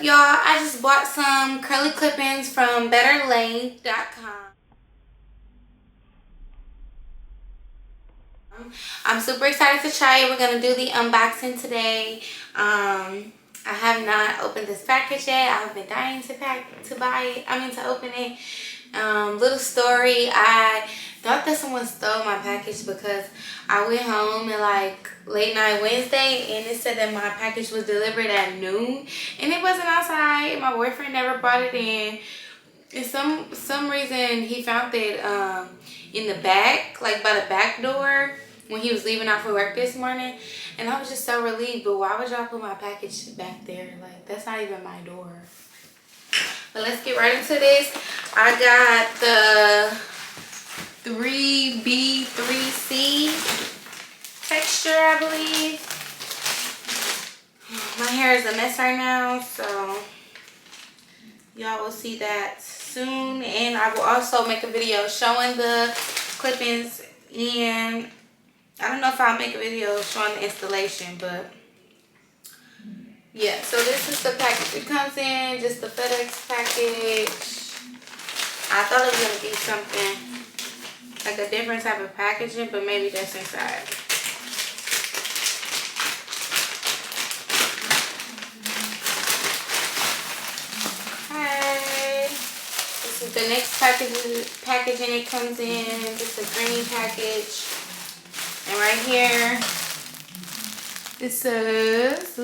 y'all? I just bought some curly clip-ins from betterlength.com. I'm super excited to try it. We're gonna do the unboxing today. I have not opened this package yet. I've been dying to open it. Little story, I thought that someone stole my package because I went home at like late night Wednesday and it said that my package was delivered at noon and it wasn't outside. My boyfriend never brought it in. And some reason he found it in the back, like by the back door when he was leaving out for work this morning. And I was just so relieved, but why would y'all put my package back there? Like, that's not even my door. But let's get right into this. I got the 3B3C texture, I believe. My hair is a mess right now, so y'all will see that soon. And I will also make a video showing the clip-ins, and I don't know if I'll make a video showing the installation, but yeah. So this is the package it comes in, just the FedEx package. I thought it was gonna be something like a different type of packaging, but maybe that's inside. Okay, this is the next packaging it comes in. This is a green package, and right here it says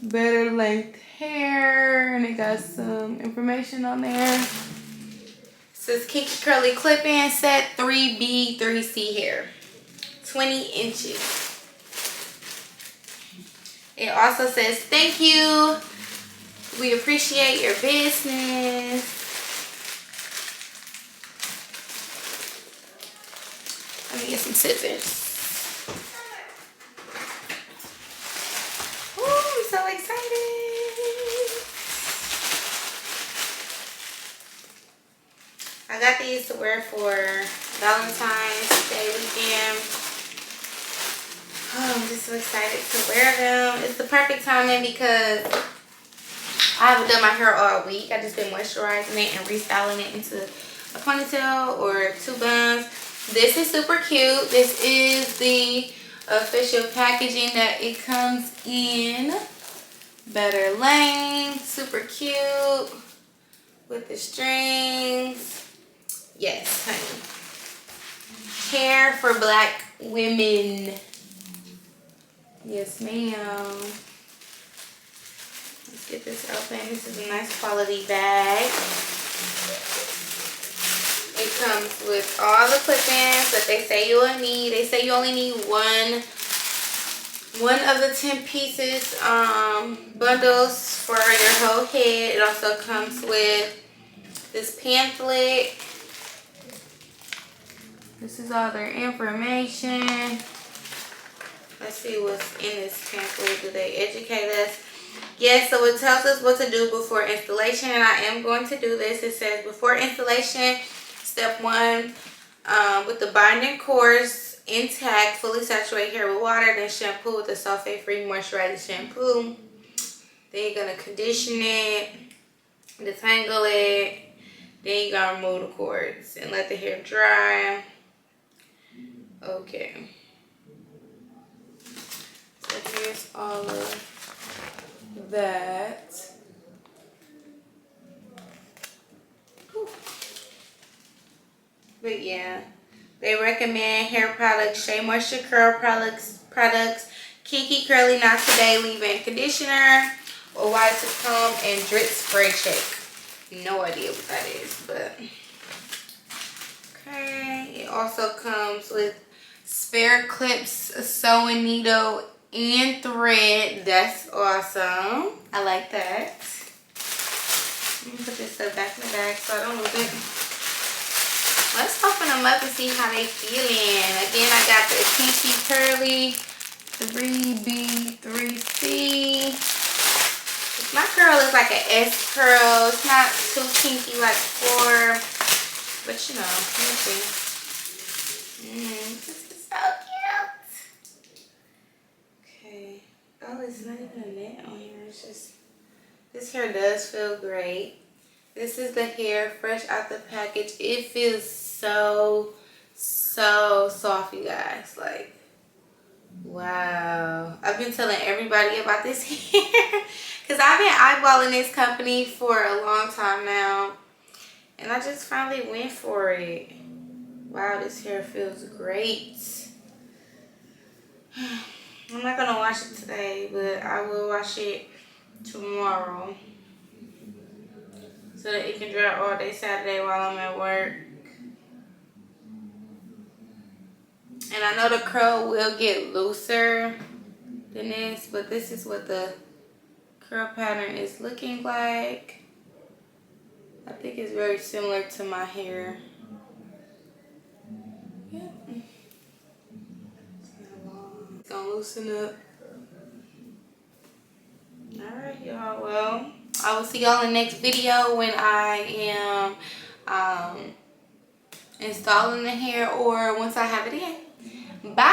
Better Length Hair, and it got some information on there. It says Kinky Curly Clip-In Set 3B3C Hair, 20 inches. It also says, thank you. We appreciate your business. Let me get some scissors. So excited. I got these to wear for Valentine's Day weekend. Oh, I'm just so excited to wear them. It's the perfect timing because I haven't done my hair all week. I've just been moisturizing it and restyling it into a ponytail or 2 buns. This is super cute. This is the official packaging that it comes in. Better Length, super cute with the strings. Yes, honey. Hair for black women. Yes, ma'am. Let's get this open. This is a nice quality bag. It comes with all the clip-ins that they say you will need. They say you only need one of the 10 pieces bundles for your whole head. It also comes with this pamphlet. This is all their information. Let's see what's in this pamphlet. Do they educate us? Yes, so it tells us what to do before installation, and I am going to do this. It says before installation, step 1, with the binding course intact, fully saturate hair with water, then shampoo with the sulfate-free moisturizing shampoo. Then you're going to condition it, detangle it, then you're going to remove the cords and let the hair dry. Okay. So here's all of that. Whew. But yeah. They recommend hair products, Shea Moisture Curl products, Kinky Curly Not Today leave-in conditioner, or Wide to Comb, and Drip Spray Check. No idea what that is, but okay. It also comes with spare clips, a sewing needle, and thread. That's awesome. I like that. Let me put this stuff back in the bag so I don't lose it. Let's open them up and see how they feeling. Again, I got the Kinky Curly 3B3C. My curl is like an S curl. It's not too kinky like 4, but you know, we'll see. This is so cute. Okay. Oh, it's not even a net on here. It's just, this hair does feel great. This is the hair fresh out the package. It feels so soft, you guys. Like, wow. I've been telling everybody about this hair because I've been eyeballing this company for a long time now. And I just finally went for it. Wow, this hair feels great. I'm not going to wash it today, but I will wash it tomorrow so that it can dry all day Saturday while I'm at work. And I know the curl will get looser than this, but this is what the curl pattern is looking like. I think it's very similar to my hair. Yeah. It's gonna loosen up. Alright, y'all. Well, I will see y'all in the next video when I am installing the hair or once I have it in. Bye.